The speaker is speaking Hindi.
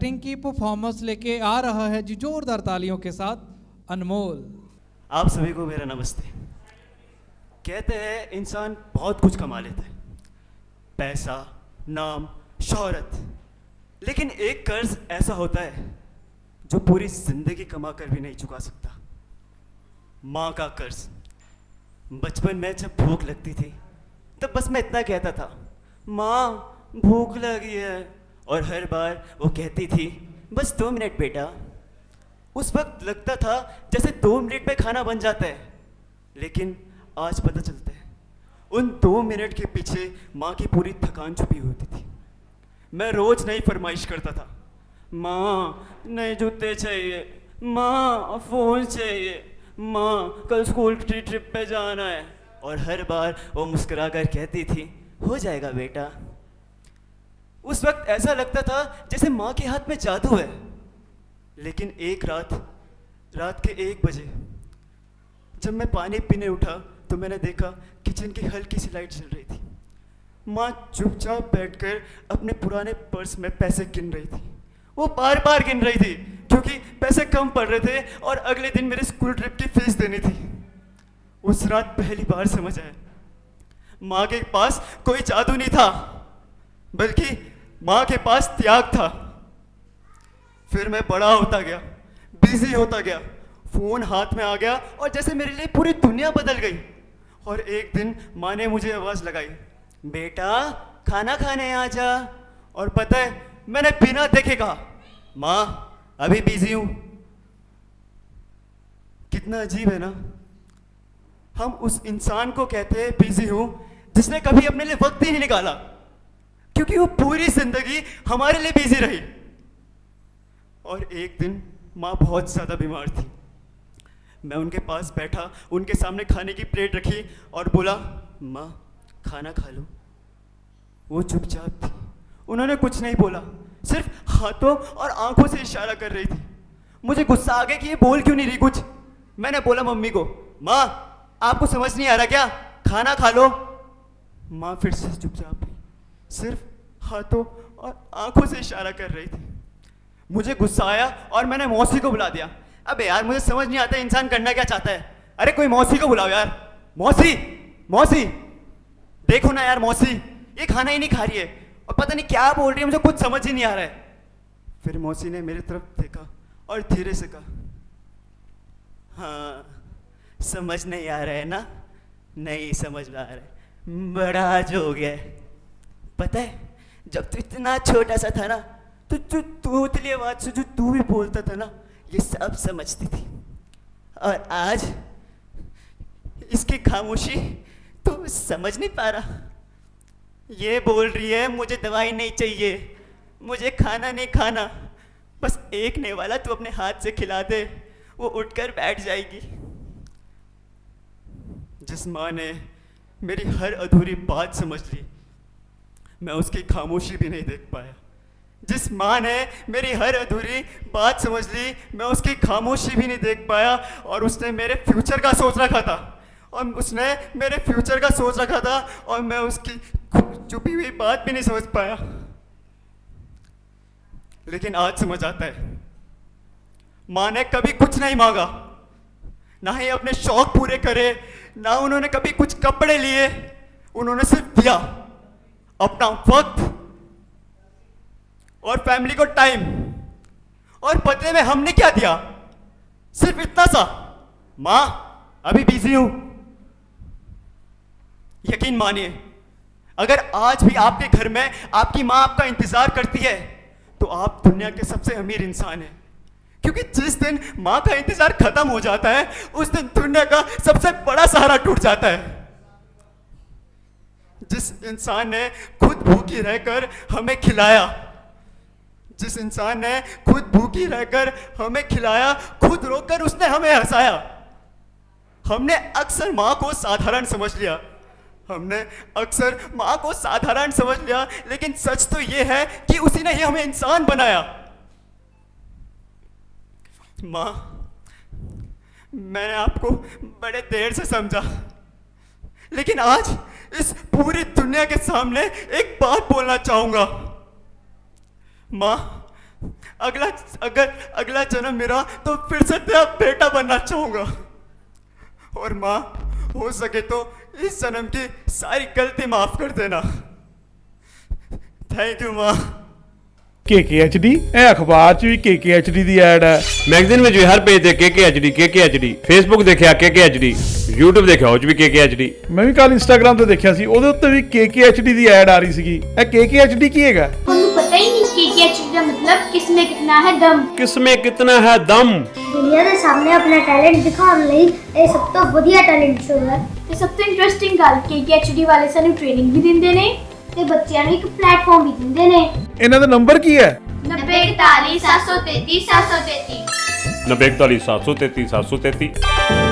एक्टिंग की परफॉर्मेंस लेके आ रहा है जी जोरदार तालियों के साथ अनमोल। आप सभी को मेरा नमस्ते। कहते हैं इंसान बहुत कुछ कमा लेता है, पैसा, नाम, शोहरत, लेकिन एक कर्ज ऐसा होता है जो पूरी जिंदगी कमा कर भी नहीं चुका सकता। माँ का कर्ज। बचपन में जब भूख लगती थी तब बस मैं इतना कहता था, माँ भूख लगी है, और हर बार वो कहती थी बस 2 मिनट बेटा। उस वक्त लगता था जैसे 2 मिनट में खाना बन जाता है, लेकिन आज पता चलता है उन 2 मिनट के पीछे माँ की पूरी थकान छुपी होती थी। मैं रोज नई फरमाइश करता था, माँ नए जूते चाहिए, माँ फ़ोन चाहिए, माँ कल स्कूल की ट्रिप पे जाना है, और हर बार वो मुस्कुरा कर कहती थी हो जाएगा बेटा। उस वक्त ऐसा लगता था जैसे माँ के हाथ में जादू है। लेकिन एक रात के 1 बजे जब मैं पानी पीने उठा तो मैंने देखा किचन की हल्की सी लाइट जल रही थी। माँ चुपचाप बैठकर अपने पुराने पर्स में पैसे गिन रही थी। वो बार बार गिन रही थी क्योंकि पैसे कम पड़ रहे थे और अगले दिन मेरे स्कूल ट्रिप की फीस देनी थी। उस रात पहली बार समझ आया, माँ के पास कोई जादू नहीं था, बल्कि माँ के पास त्याग था। फिर मैं बड़ा होता गया, बिजी होता गया, फोन हाथ में आ गया और जैसे मेरे लिए पूरी दुनिया बदल गई। और एक दिन माँ ने मुझे आवाज लगाई, बेटा खाना खाने आ जा। और पता है मैंने बिना देखे कहा, माँ अभी बिजी हूं। कितना अजीब है ना, हम उस इंसान को कहते हैं बिजी हूं जिसने कभी अपने लिए वक्त ही नहीं निकाला, क्योंकि वो पूरी जिंदगी हमारे लिए बिजी रही। और एक दिन माँ बहुत ज़्यादा बीमार थी। मैं उनके पास बैठा, उनके सामने खाने की प्लेट रखी और बोला, माँ खाना खा लो। वो चुपचाप थी, उन्होंने कुछ नहीं बोला, सिर्फ हाथों और आंखों से इशारा कर रही थी। मुझे गुस्सा आ गया कि ये बोल क्यों नहीं रही कुछ। मैंने बोला मम्मी को, माँ आपको समझ नहीं आ रहा क्या, खाना खा लो। माँ फिर से चुपचाप थी, सिर्फ हाथों और आंखों से इशारा कर रही थी। मुझे गुस्सा आया और मैंने मौसी को बुला दिया। अबे यार मुझे समझ नहीं आता इंसान करना क्या चाहता है। अरे कोई मौसी को बुलाओ यार। मौसी मौसी देखो ना यार, मौसी ये खाना ही नहीं खा रही है और पता नहीं क्या बोल रही है, मुझे कुछ समझ ही नहीं आ रहा है। फिर मौसी ने मेरी तरफ देखा और धीरे से कहा, हाँ समझ नहीं आ रहा है ना, नहीं समझ में आ रहा है, बड़ा आज हो गया है। पता है जब तू इतना छोटा सा था ना तो जो तोतली आवाज से जो तू भी बोलता था ना, ये सब समझती थी। और आज इसकी खामोशी तो समझ नहीं पा रहा। ये बोल रही है मुझे दवाई नहीं चाहिए, मुझे खाना नहीं खाना, बस एक ने वाला तू अपने हाथ से खिला दे, वो उठकर बैठ जाएगी। जिस माँ ने मेरी हर अधूरी बात समझ ली, मैं उसकी खामोशी भी नहीं देख पाया। जिस माँ ने मेरी हर अधूरी बात समझ ली, मैं उसकी खामोशी भी नहीं देख पाया। और उसने मेरे फ्यूचर का सोच रखा था, और मैं उसकी छुपी हुई बात भी नहीं समझ पाया। लेकिन आज समझ आता है, माँ ने कभी कुछ नहीं मांगा, ना ही अपने शौक पूरे करे, ना उन्होंने कभी कुछ कपड़े लिए। उन्होंने सिर्फ दिया अपना वक्त और फैमिली को टाइम। और बदले में हमने क्या दिया? सिर्फ इतना सा, माँ अभी बिजी हूं। यकीन मानिए, अगर आज भी आपके घर में आपकी माँ आपका इंतजार करती है तो आप दुनिया के सबसे अमीर इंसान हैं। क्योंकि जिस दिन माँ का इंतजार खत्म हो जाता है उस दिन दुनिया का सबसे बड़ा सहारा टूट जाता है। जिस इंसान ने खुद भूखी रहकर हमें खिलाया, जिस इंसान ने खुद भूखी रहकर हमें खिलाया, खुद रोकर उसने हमें हंसाया। हमने अक्सर माँ को साधारण समझ लिया, लेकिन सच तो यह है कि उसी ने ही हमें इंसान बनाया। माँ, मैंने आपको बड़े देर से समझा, लेकिन आज इस पूरी दुनिया के सामने एक बात बोलना चाहूंगा। माँ, अगला अगर अगला जन्म मेरा तो फिर से तेरा बेटा बनना चाहूँगा। और माँ, हो सके तो इस जन्म की सारी गलती माफ कर देना। थैंक यू माँ। KKHD ਇਹ ਅਖਬਾਰ 'ਚ ਵੀ KKHD ਦੀ ਐਡ ਹੈ। ਮੈਗਜ਼ੀਨ ਵਿੱਚ ਵੀ ਹਰ ਪੇਜ ਤੇ KKHD, ਫੇਸਬੁੱਕ ਦੇਖਿਆ KKHD, YouTube ਦੇਖਿਆ ਉਹ 'ਚ ਵੀ KKHD। ਮੈਂ ਵੀ ਕੱਲ ਇੰਸਟਾਗ੍ਰਾਮ ਤੇ ਦੇਖਿਆ ਸੀ, ਉਹਦੇ ਉੱਤੇ ਵੀ KKHD ਦੀ ਐਡ ਆ ਰਹੀ ਸੀਗੀ। ਇਹ KKHD ਕੀ ਹੈਗਾ? ਤੁਹਾਨੂੰ ਪਤਾ ਹੀ ਨਹੀਂ KKHD ਦਾ ਮਤਲਬ ਕਿਸਮੇ ਕਿਤਨਾ ਹੈ ਦਮ। ਕਿਸਮੇ ਕਿਤਨਾ ਹੈ ਦਮ। ਦੁਨੀਆ ਦੇ ਸਾਹਮਣੇ ਆਪਣਾ ਟੈਲੈਂਟ ਦਿਖਾਉਣ ਲਈ ਇਹ ਸਭ ਤੋਂ ਵਧੀਆ ਟੈਲੈਂਟ ਸ਼ੋ ਹੈ। ਤੇ ਸਭ ਤੋਂ ਇੰਟਰਸਟਿੰਗ ਗੱਲ, KKHD ਵਾਲੇ ਸਾਨੂੰ ਟ੍ਰੇਨਿੰਗ ਵੀ ਦਿੰਦੇ ਨੇ ਤੇ ਬੱਚਿਆਂ ਨੂੰ ਇੱਕ ਪਲੇਟਫਾਰਮ ਵੀ ਦਿੰਦੇ ਨੇ। ਇਹਨਾਂ ਦਾ ਨੰਬਰ ਕੀ ਹੈ? 9041 733 733 9041 733 733।